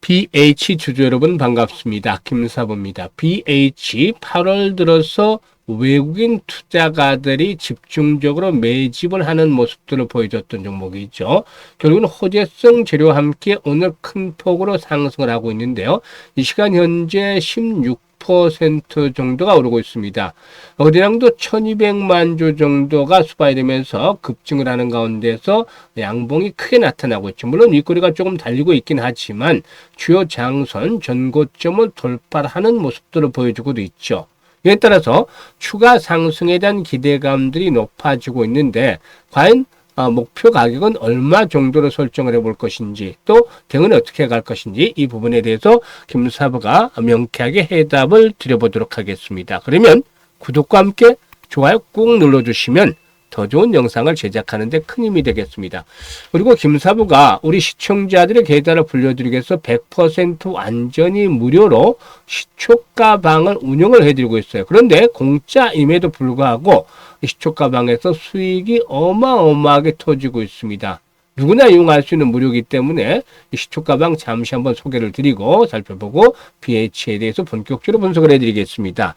BH 주주 여러분 반갑습니다. 김사부입니다. BH 8월 들어서 외국인 투자가들이 집중적으로 매집을 하는 모습들을 보여줬던 종목이죠. 결국은 호재성 재료와 함께 오늘 큰 폭으로 상승을 하고 있는데요. 이 시간 현재 16% 정도가 오르고 있습니다. 거래량도 1200만 주 정도가 수발되면서 급증을 하는 가운데서 양봉이 크게 나타나고 있죠. 물론 윗꼬리가 조금 달리고 있긴 하지만 주요 장선 전고점을 돌파하는 모습들을 보여주고도 있죠. 이에 따라서 추가 상승에 대한 기대감들이 높아지고 있는데 과연 목표 가격은 얼마 정도로 설정을 해볼 것인지 또 대응은 어떻게 갈 것인지 이 부분에 대해서 김사부가 명쾌하게 해답을 드려보도록 하겠습니다. 그러면 구독과 함께 좋아요 꾹 눌러주시면 더 좋은 영상을 제작하는 데 큰 힘이 되겠습니다. 그리고 김사부가 우리 시청자들의 계좌를 불려드리기 위해서 100% 완전히 무료로 시초가방을 운영을 해드리고 있어요. 그런데 공짜임에도 불구하고 시초가방에서 수익이 어마어마하게 터지고 있습니다. 누구나 이용할 수 있는 무료이기 때문에 이 시초가방 잠시 한번 소개를 드리고 살펴보고 BH에 대해서 본격적으로 분석을 해드리겠습니다.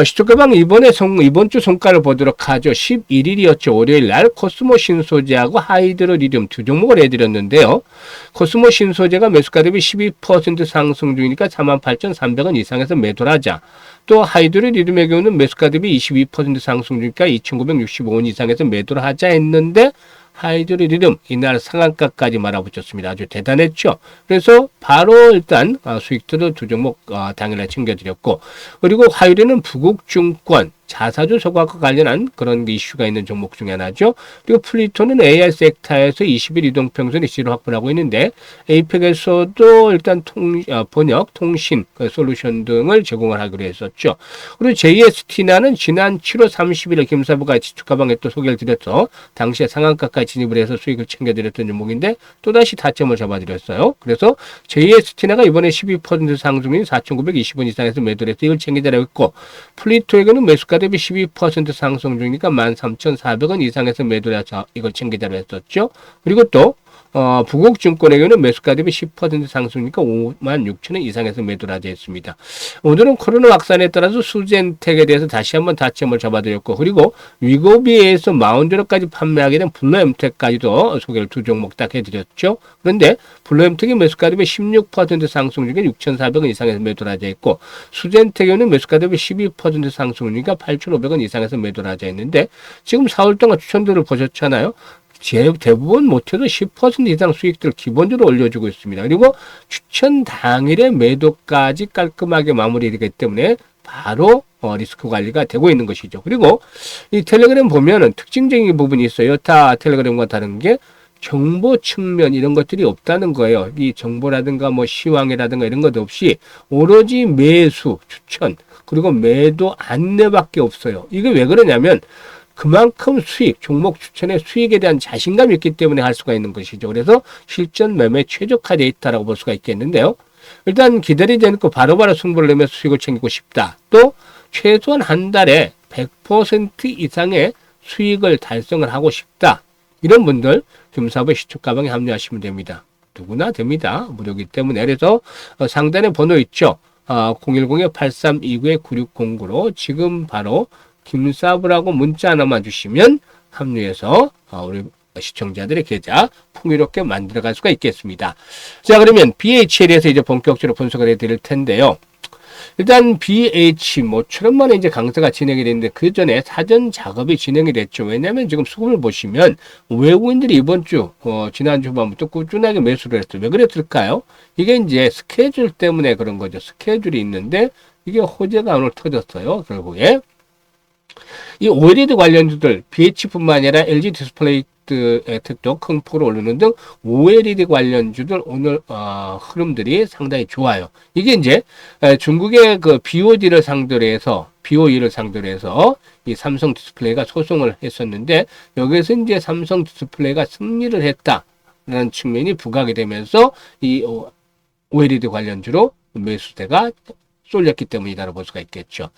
시초가방 이번 주 성과를 보도록 하죠. 11일이었죠. 월요일 날 코스모 신소재하고 하이드로 리튬 두 종목을 해드렸는데요. 코스모 신소재가 매수가 대비 12% 상승 중이니까 48,300원 이상에서 매도를 하자. 또 하이드로 리튬의 경우는 매수가 대비 22% 상승 중이니까 2,965원 이상에서 매도를 하자 했는데 하이드로 리튬 이날 상한가까지 말아붙였습니다. 아주 대단했죠. 그래서 바로 일단 수익들을 두 종목 당일에 챙겨드렸고, 그리고 화요일에는 부국증권 자사주 소각과 관련한 그런 이슈가 있는 종목 중에 하나죠. 그리고 플리토는 AI 섹터에서 20일 이동평선의 시를 확보하고 있는데 에이펙에서도 일단 번역, 통신, 솔루션 등을 제공을 하기로 했었죠. 그리고 JST나는 지난 7월 30일에 김사부가 지축가방에 또 소개를 드렸죠. 당시에 상한가까지 진입을 해서 수익을 챙겨드렸던 종목인데 또다시 타점을 잡아드렸어요. 그래서 JST나가 이번에 12% 상승인 4,920원 이상에서 매도를 해서 이걸 챙겨드리고 있고, 플리토에게는 매수가 대비 12% 상승 중이니까 13,400원 이상에서 매도를 해서 이걸 챙기자로 했었죠. 그리고 또 부국증권에게는 매수가 대비 10% 상승이니까 56,000원 이상에서 매도를 하자 했습니다. 오늘은 코로나 확산에 따라서 수젠텍에 대해서 다시 한번 타점을 잡아드렸고, 그리고 위고비에서 마운드로까지 판매하게 된 블루엠텍까지도 소개를 두 종목 딱 해드렸죠. 그런데 블루엠텍이 매수가 대비 16% 상승 중에 6,400원 이상에서 매도를 하자 했고, 수젠텍에는 매수가 대비 12% 상승이니까 8,500원 이상에서 매도를 하자 했는데 지금 4월 동안 추천들을 보셨잖아요. 대부분 못해도 10% 이상 수익들 기본적으로 올려주고 있습니다. 그리고 추천 당일의 매도까지 깔끔하게 마무리되기 때문에 바로 리스크 관리가 되고 있는 것이죠. 그리고 이 텔레그램 보면은 특징적인 부분이 있어요. 여타 텔레그램과 다른 게 정보 측면 이런 것들이 없다는 거예요. 이 정보라든가 뭐 시황이라든가 이런 것 없이 오로지 매수, 추천, 그리고 매도 안내밖에 없어요. 이게 왜 그러냐면 그만큼 수익, 종목 추천의 수익에 대한 자신감이 있기 때문에 할 수가 있는 것이죠. 그래서 실전 매매 최적화되어 있다라고 볼 수가 있겠는데요. 일단 기다리지 않고 바로바로 승부를 내면서 수익을 챙기고 싶다. 또 최소한 한 달에 100% 이상의 수익을 달성을 하고 싶다. 이런 분들 김사부의 시초가방에 합류하시면 됩니다. 누구나 됩니다. 무료이기 때문에. 그래서 상단에 번호 있죠. 010-8329-9609로 지금 바로 김사부라고 문자 하나만 주시면 합류해서 우리 시청자들의 계좌 풍요롭게 만들어갈 수가 있겠습니다. 자, 그러면 BH에 대해서 이제 본격적으로 분석을 해드릴 텐데요. 일단 BH 모처럼 만에 이제 강세가 진행이 됐는데 그 전에 사전 작업이 진행이 됐죠. 왜냐하면 지금 수급을 보시면 외국인들이 이번 주 지난주 후반부터 꾸준하게 매수를 했어요. 왜 그랬을까요? 이게 이제 스케줄 때문에 그런 거죠. 스케줄이 있는데 이게 호재가 오늘 터졌어요. 결국에. 이 OLED 관련주들 BH뿐만 아니라 LG 디스플레이트도 큰 폭으로 오르는 등 OLED 관련주들 오늘 흐름들이 상당히 좋아요. 이게 이제 중국의 그 BOD를 상대로 해서 이 삼성 디스플레이가 소송을 했었는데 여기에서 이제 삼성 디스플레이가 승리를 했다라는 측면이 부각이 되면서 이 OLED 관련주로 매수세가 쏠렸기 때문이라고 볼 수가 있겠죠.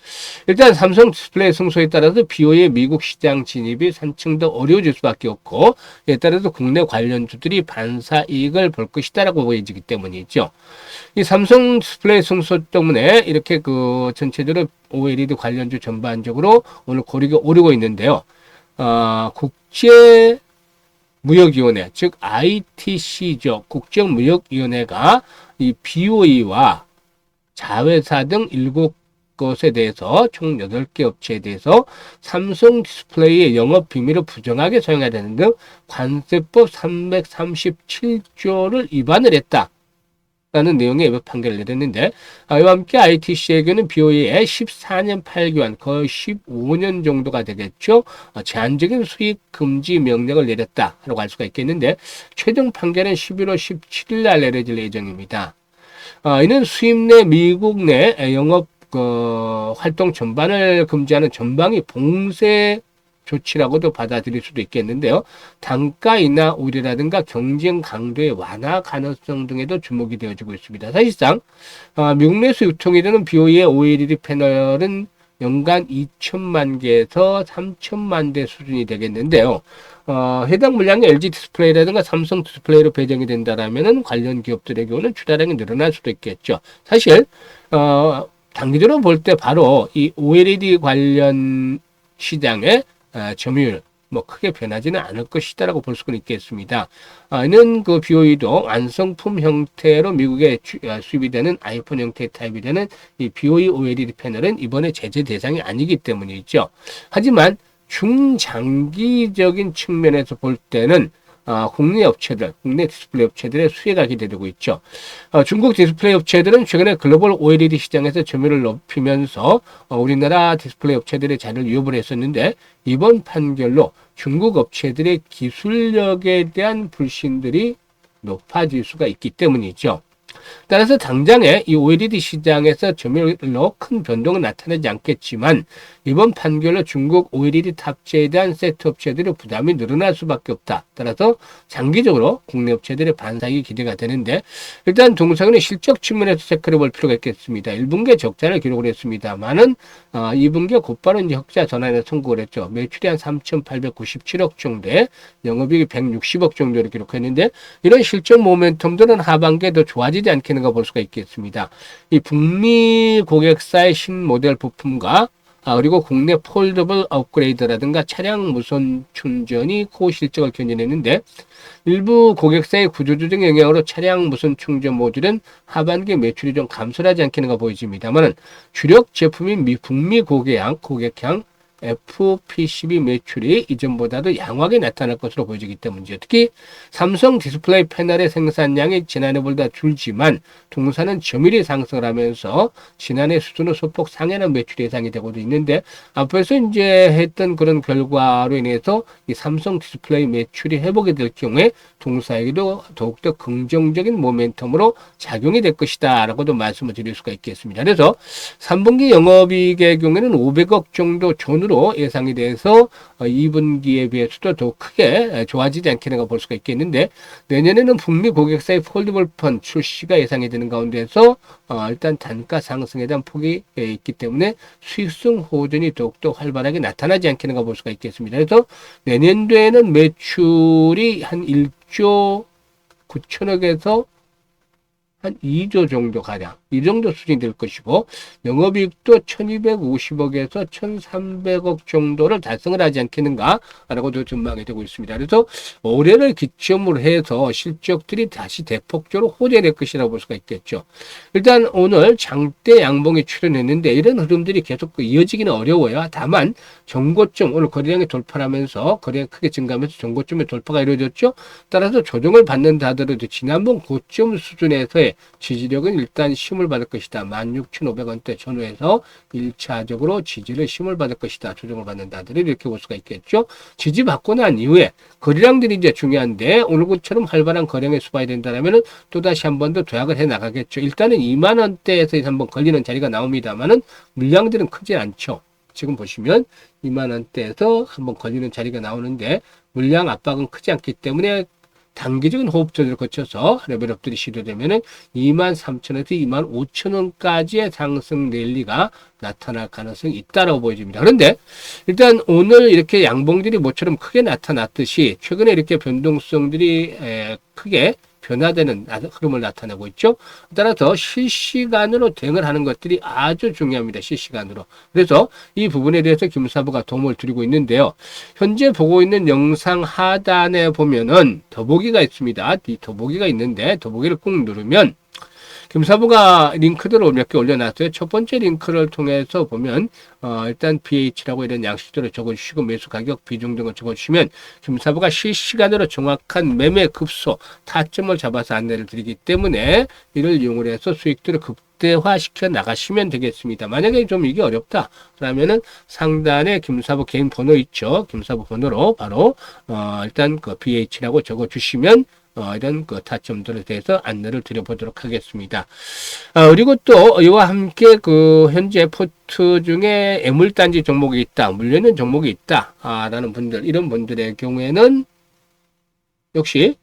일단 삼성 디스플레이 승소에 따라서 BOE의 미국 시장 진입이 한층 더 어려워질 수밖에 없고, 이에 따라서 국내 관련주들이 반사 이익을 볼 것이다라고 보여지기 때문이죠. 이 삼성 디스플레이 승소 때문에 이렇게 그 전체적으로 OLED 관련주 전반적으로 오늘 고리가 오르고 있는데요. 국제무역위원회, 즉 ITC죠. 국제무역위원회가 이 BOE와 자회사 등 7곳에 대해서 총 8개 업체에 대해서 삼성 디스플레이의 영업 비밀을 부정하게 사용해야 되는 등 관세법 337조를 위반을 했다. 라는 내용의 외부 판결을 내렸는데, 이와 함께 ITC에게는 BOE의 14년 8개월, 거의 15년 정도가 되겠죠. 제한적인 수익 금지 명령을 내렸다라고 할 수가 있겠는데, 최종 판결은 11월 17일 날 내려질 예정입니다. 이는 수입 내 미국 내 영업 활동 전반을 금지하는 전방위 봉쇄 조치라고도 받아들일 수도 있겠는데요. 단가 인하 우려라든가 경쟁 강도의 완화 가능성 등에도 주목이 되어지고 있습니다. 사실상 미국 내에서 유통이 되는 BOE의 OLED 패널은 연간 2천만 개에서 3천만 대 수준이 되겠는데요. 해당 물량이 LG 디스플레이라든가 삼성 디스플레이로 배정이 된다라면은 관련 기업들의 경우는 출하량이 늘어날 수도 있겠죠. 사실 단기적으로 볼 때 바로 이 OLED 관련 시장의 점유율 크게 변하지는 않을 것이다라고 볼 수가 있겠습니다. 이는 그 BOE도 완성품 형태로 미국에 수입이 되는 아이폰 형태의 타입이 되는 이 BOE OLED 패널은 이번에 제재 대상이 아니기 때문이죠. 하지만 중장기적인 측면에서 볼 때는 국내 업체들, 국내 디스플레이 업체들의 수혜가 기대되고 있죠. 중국 디스플레이 업체들은 최근에 글로벌 OLED 시장에서 점유율을 높이면서 우리나라 디스플레이 업체들의 자리를 위협을 했었는데, 이번 판결로 중국 업체들의 기술력에 대한 불신들이 높아질 수가 있기 때문이죠. 따라서 당장에 이 OLED 시장에서 점유율로 큰 변동은 나타나지 않겠지만, 이번 판결로 중국 OLED 탑재에 대한 세트 업체들의 부담이 늘어날 수밖에 없다. 따라서 장기적으로 국내 업체들의 반사익이 기대가 되는데, 일단 동사는 실적 측면에서 체크를 볼 필요가 있겠습니다. 1분기에 적자를 기록을 했습니다만은 2분기에 곧바로 이제 흑자 전환에 성공을 했죠. 매출이 한 3,897억 정도에 영업이익이 160억 정도를 기록했는데, 이런 실적 모멘텀들은 하반기에 더 좋아지지 않겠는가 볼 수가 있겠습니다. 이 북미 고객사의 신모델 부품과 그리고 국내 폴더블 업그레이드라든가 차량 무선 충전이 고실적을 견인했는데, 일부 고객사의 구조조정 영향으로 차량 무선 충전 모듈은 하반기 매출이 좀 감소하지 않겠는가 보여집니다만, 주력 제품인 북미 고객향 FPCB 매출이 이전보다도 양호하게 나타날 것으로 보여지기 때문이죠. 특히 삼성 디스플레이 패널의 생산량이 지난해보다 줄지만 동사는 점유율이 상승을 하면서 지난해 수준으로 소폭 상회하는 매출 예상이 되고도 있는데, 앞에서 이제 했던 그런 결과로 인해서 이 삼성 디스플레이 매출이 회복이 될 경우에 동사에게도 더욱더 긍정적인 모멘텀으로 작용이 될 것이다 라고도 말씀을 드릴 수가 있겠습니다. 그래서 3분기 영업이익의 경우에는 500억 정도 전후로 예상이 돼서 2분기에 비해서도 더 크게 좋아지지 않겠는가 볼 수가 있겠는데, 내년에는 북미 고객사의 폴더블 폰 출시가 예상이 되는 가운데서 일단 단가 상승에 대한 폭이 있기 때문에 수익성 호전이 더욱더 활발하게 나타나지 않겠는가 볼 수가 있겠습니다. 그래서 내년도에는 매출이 한 1조 9천억에서 한 2조 정도 가량, 이 정도 수준이 될 것이고, 영업이익도 1250억에서 1300억 정도를 달성을 하지 않겠는가라고도 전망이 되고 있습니다. 그래서 올해를 기점으로 해서 실적들이 다시 대폭적으로 호전될 것이라고 볼 수가 있겠죠. 일단 오늘 장대 양봉이 출현했는데, 이런 흐름들이 계속 이어지기는 어려워요. 다만 정고점, 오늘 거래량이 돌파하면서 거래가 크게 증가하면서 정고점의 돌파가 이루어졌죠. 따라서 조정을 받는다 하더라도 지난번 고점 수준에서의 지지력은 일단 심을 받을 것이다. 16,500원대 전후에서 1차적으로 지지를 심을 받을 것이다. 조정을 받는다 하더라도 이렇게 볼 수가 있겠죠. 지지받고 난 이후에 거래량들이 이제 중요한데, 오늘처럼 활발한 거래량이 수반이 된다면 또다시 한 번 더 도약을 해 나가겠죠. 일단은 2만 원대에서 한번 걸리는 자리가 나옵니다만은 물량들은 크지 않죠. 지금 보시면 2만 원대에서 한번 걸리는 자리가 나오는데 물량 압박은 크지 않기 때문에 단기적인 호흡 조절을 거쳐서 레벨업들이 시도되면은 23,000원에서 25,000원까지의 상승 랠리가 나타날 가능성이 있다라고 보여집니다. 그런데 일단 오늘 이렇게 양봉들이 모처럼 크게 나타났듯이 최근에 이렇게 변동성들이 크게 변화되는 흐름을 나타내고 있죠. 따라서 실시간으로 대응을 하는 것들이 아주 중요합니다. 실시간으로. 그래서 이 부분에 대해서 김사부가 도움을 드리고 있는데요. 현재 보고 있는 영상 하단에 보면은 더보기가 있습니다. 이 더보기가 있는데 더보기를 꾹 누르면 김사부가 링크들을 몇 개 올려놨어요. 첫 번째 링크를 통해서 보면 일단 BH라고 이런 양식들을 적어주시고 매수 가격 비중 등을 적어주시면 김사부가 실시간으로 정확한 매매 급소 타점을 잡아서 안내를 드리기 때문에 이를 이용을 해서 수익들을 극대화시켜 나가시면 되겠습니다. 만약에 좀 이게 어렵다 그러면은 상단에 김사부 개인 번호 있죠. 김사부 번호로 바로 일단 그 BH라고 적어주시면 이런 그 타점들에 대해서 안내를 드려보도록 하겠습니다. 그리고 또 이와 함께 그 현재 포트 중에 애물단지 종목이 있다, 물려있는 종목이 있다, 라는 분들, 이런 분들의 경우에는 역시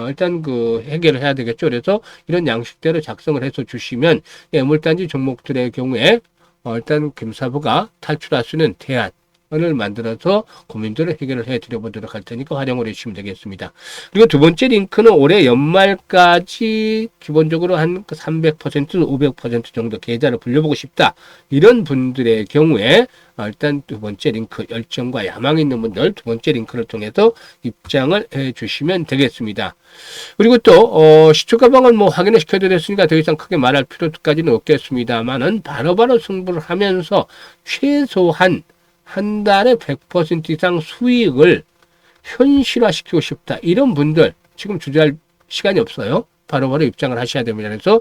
일단 그 해결을 해야 되겠죠. 그래서 이런 양식대로 작성을 해서 주시면 애물단지 종목들의 경우에 일단 김사부가 탈출할 수 있는 대안 을 만들어서 고민들을 해결을 해 드려보도록 할 테니까 활용을 해주시면 되겠습니다. 그리고 두 번째 링크는 올해 연말까지 기본적으로 한 300%, 500% 정도 계좌를 불려보고 싶다. 이런 분들의 경우에 일단 두 번째 링크, 열정과 야망이 있는 분들 두 번째 링크를 통해서 입장을 해 주시면 되겠습니다. 그리고 또 시초가방을 뭐 확인을 시켜드렸으니까 더 이상 크게 말할 필요까지는 없겠습니다만은 바로바로 승부를 하면서 최소한 한 달에 100% 이상 수익을 현실화시키고 싶다. 이런 분들 지금 주저할 시간이 없어요. 바로바로 입장을 하셔야 됩니다. 그래서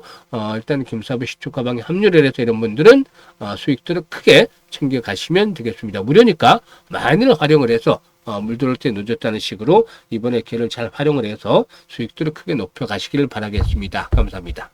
일단 김사부 시초가방에 합류를 해서 이런 분들은 수익들을 크게 챙겨가시면 되겠습니다. 무료니까 많이를 활용을 해서 물 들어올 때 늦었다는 식으로 이번에 기회를 잘 활용을 해서 수익들을 크게 높여가시기를 바라겠습니다. 감사합니다.